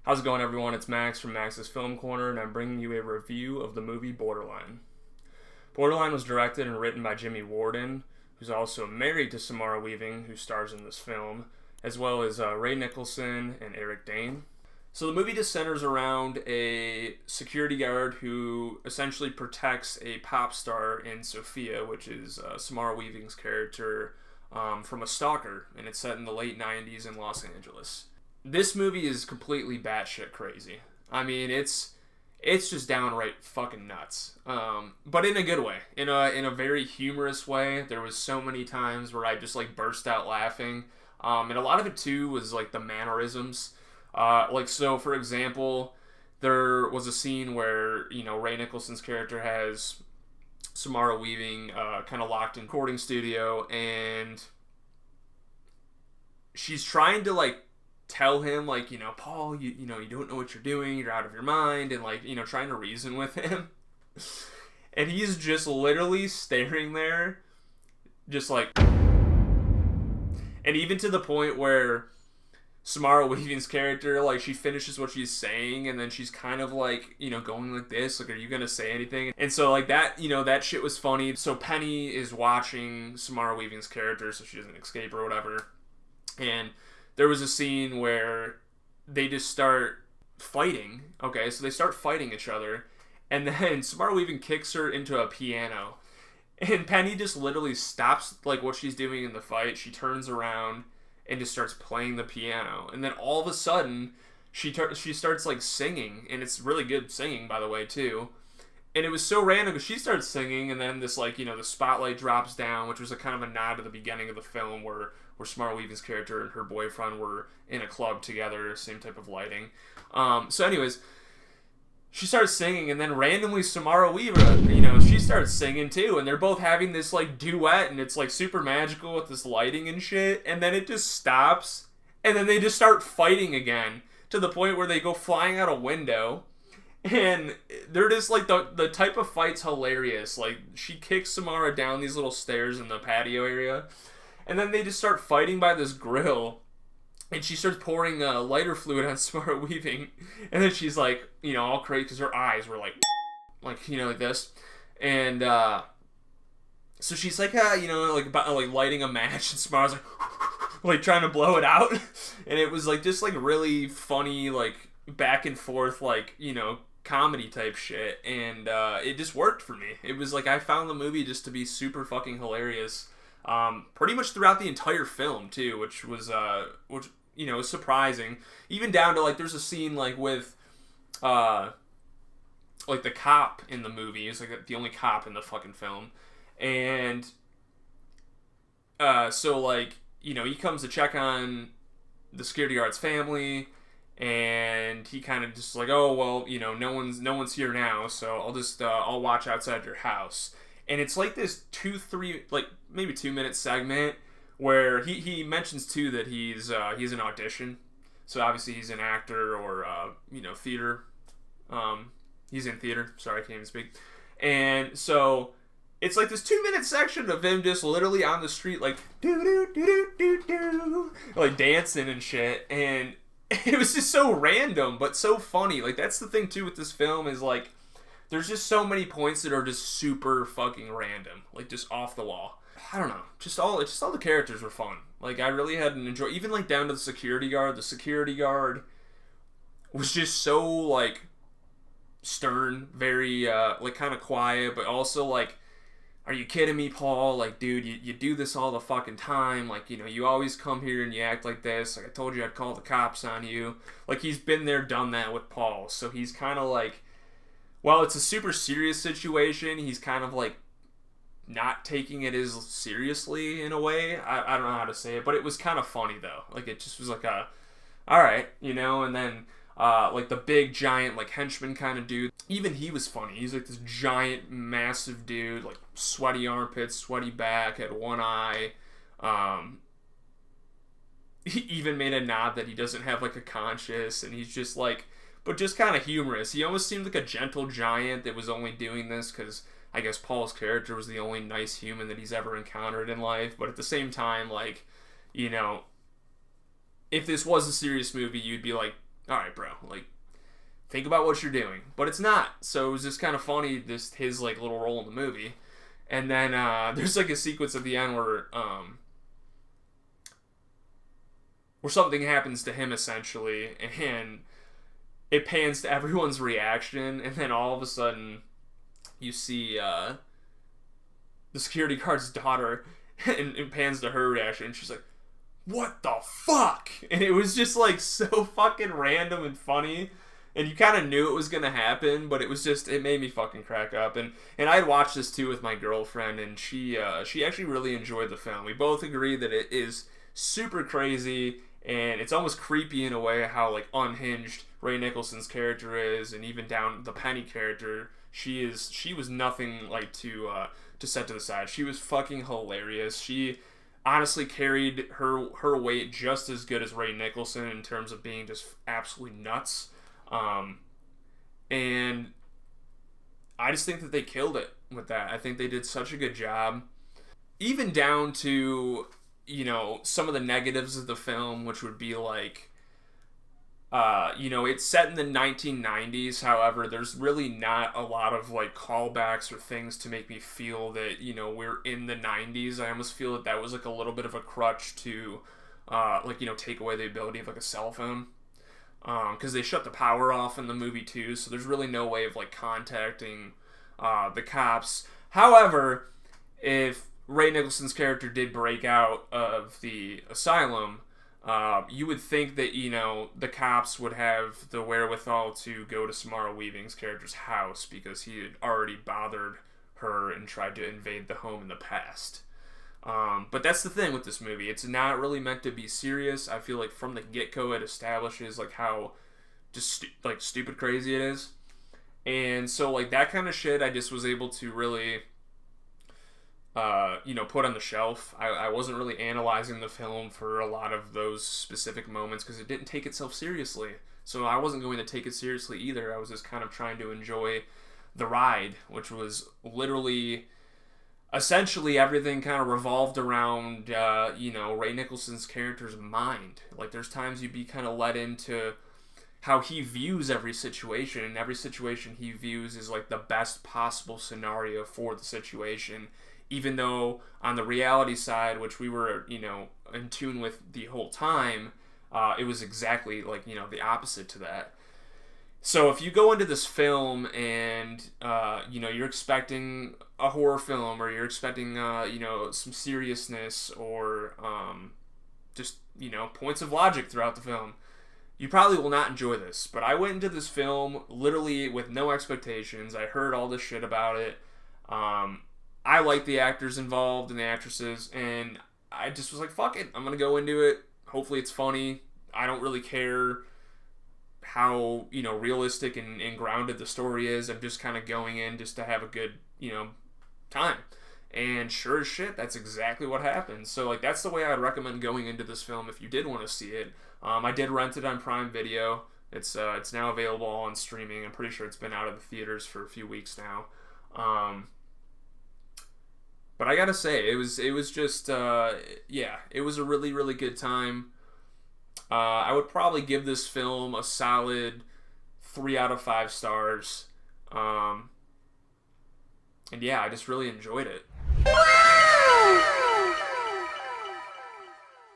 How's it going, everyone? It's Max from Max's Film Corner, and I'm bringing you a review of the movie Borderline. Borderline was directed and written by Jimmy Warden, who's also married to Samara Weaving, who stars in this film, as well as Ray Nicholson and Eric Dane. So the movie just centers around a security guard who essentially protects a pop star in Sophia, which is Samara Weaving's character, from a stalker, and it's set in the late 90s in Los Angeles. This movie is completely batshit crazy. I mean, it's just downright fucking nuts. But in a good way. In a very humorous way. There was so many times where I just burst out laughing. And a lot of it too was the mannerisms. So for example, there was a scene where, Ray Nicholson's character has Samara Weaving kind of locked in recording studio, and she's trying to tell him, Paul, you don't know what you're doing, you're out of your mind, and trying to reason with him. And he's just literally staring there, just and even to the point where Samara Weaving's character, she finishes what she's saying, and then she's kind of going like this, are you gonna say anything? And so that, that shit was funny. So Penny is watching Samara Weaving's character so she doesn't escape or whatever, and there was a scene where they just start fighting. Okay, so they start fighting each other, and then Samara Weaving kicks her into a piano, and Penny just literally stops what she's doing in the fight. She turns around and just starts playing the piano, and then all of a sudden she starts singing, and it's really good singing, by the way, too. And it was so random because she starts singing, and then this the spotlight drops down, which was a kind of a nod to the beginning of the film where Samara Weaving's character and her boyfriend were in a club together, same type of lighting. So anyways, she starts singing, and then randomly Samara Weaving, she starts singing too, and they're both having this duet, and it's super magical with this lighting and shit, and then it just stops, and then they just start fighting again, to the point where they go flying out a window, and they're just the type of fight's hilarious. She kicks Samara down these little stairs in the patio area, and then they just start fighting by this grill, and she starts pouring lighter fluid on Samara Weaving, and then she's all crazy because her eyes were like this, and so she's lighting a match, and Samara's trying to blow it out, and it was just really funny back and forth comedy type shit, and it just worked for me. It was I found the movie just to be super fucking hilarious. Pretty much throughout the entire film too, which was surprising. Even down to there's a scene with the cop in the movie. He's the only cop in the fucking film, and so he comes to check on the security guard's family, and he kind of just oh well, no one's here now, so I'll watch outside your house. And it's this 2-3 maybe 2-minute segment where he mentions too that he's an audition, so obviously he's an actor or theater. He's in theater. Sorry, I can't even speak. And so it's this 2-minute section of him just literally on the street do do do do do do dancing and shit, and it was just so random but so funny. That's the thing too with this film is there's just so many points that are just super fucking random, just off the wall. I don't know, just all the characters were fun. I really had an enjoy, even down to the security guard. The security guard was just so stern, very kind of quiet, but also are you kidding me, Paul? Dude, you do this all the fucking time. You always come here and you act like this. I told you I'd call the cops on you. He's been there, done that with Paul. So he's kind of while it's a super serious situation, he's kind of not taking it as seriously in a way. I don't know how to say it, but it was kind of funny though. It just was alright, and then the big giant henchman kind of dude, even he was funny. He's this giant massive dude, sweaty armpits, sweaty back, had one eye. He even made a nod that he doesn't have a conscience, and he's just but just kind of humorous. He almost seemed like a gentle giant that was only doing this because I guess Paul's character was the only nice human that he's ever encountered in life. But at the same time, if this was a serious movie, you'd be all right, bro, like, think about what you're doing. But it's not. So it was just kind of funny, his like little role in the movie. And then there's like a sequence at the end where something happens to him essentially, and it pans to everyone's reaction, and then all of a sudden you see the security guard's daughter, and it pans to her reaction, and she's like, what the fuck? And it was just like so fucking random and funny. And you kind of knew it was going to happen, but it made me fucking crack up. And I'd watched this too with my girlfriend, and she actually really enjoyed the film. We both agree that it is super crazy, and it's almost creepy in a way how like unhinged Ray Nicholson's character is, and even down the Penny character. She was nothing like to set to the side. She was fucking hilarious. She honestly carried her weight just as good as Ray Nicholson in terms of being just absolutely nuts. And I just think that they killed it with that. I think they did such a good job, even down to, you know, some of the negatives of the film, which would be like, you know, it's set in the 1990s. However, there's really not a lot of like callbacks or things to make me feel that, you know, we're in the 90s. I almost feel that was like a little bit of a crutch to, like, you know, take away the ability of like a cell phone. Because they shut the power off in the movie too, so there's really no way of like contacting the cops. However, if Ray Nicholson's character did break out of the asylum, you would think that, you know, the cops would have the wherewithal to go to Samara Weaving's character's house because he had already bothered her and tried to invade the home in the past. But that's the thing with this movie. It's not really meant to be serious. I feel like from the get-go it establishes like how just stupid crazy it is. And so like that kind of shit I just was able to really you know, put on the shelf. I wasn't really analyzing the film for a lot of those specific moments because it didn't take itself seriously. So I wasn't going to take it seriously either. I was just kind of trying to enjoy the ride, which was literally essentially everything kind of revolved around, you know, Ray Nicholson's character's mind. Like, there's times you'd be kind of led into how he views every situation, and every situation he views is, like, the best possible scenario for the situation, even though on the reality side, which we were, you know, in tune with the whole time, it was exactly, like, you know, the opposite to that. So if you go into this film and, you know, you're expecting a horror film, or you're expecting, you know, some seriousness, or just, you know, points of logic throughout the film, you probably will not enjoy this. But I went into this film literally with no expectations. I heard all this shit about it. I like the actors involved and the actresses, and I just was like, fuck it, I'm going to go into it. Hopefully it's funny. I don't really care how, you know, realistic and grounded the story is. I'm just kind of going in just to have a good, you know, time. And sure as shit, that's exactly what happened. So, like, that's the way I'd recommend going into this film if you did want to see it. I did rent it on Prime Video. It's now available on streaming. I'm pretty sure it's been out of the theaters for a few weeks now. But I gotta say, it was just, yeah, it was a really, really good time. I would probably give this film a solid 3 out of 5 stars. And yeah, I just really enjoyed it.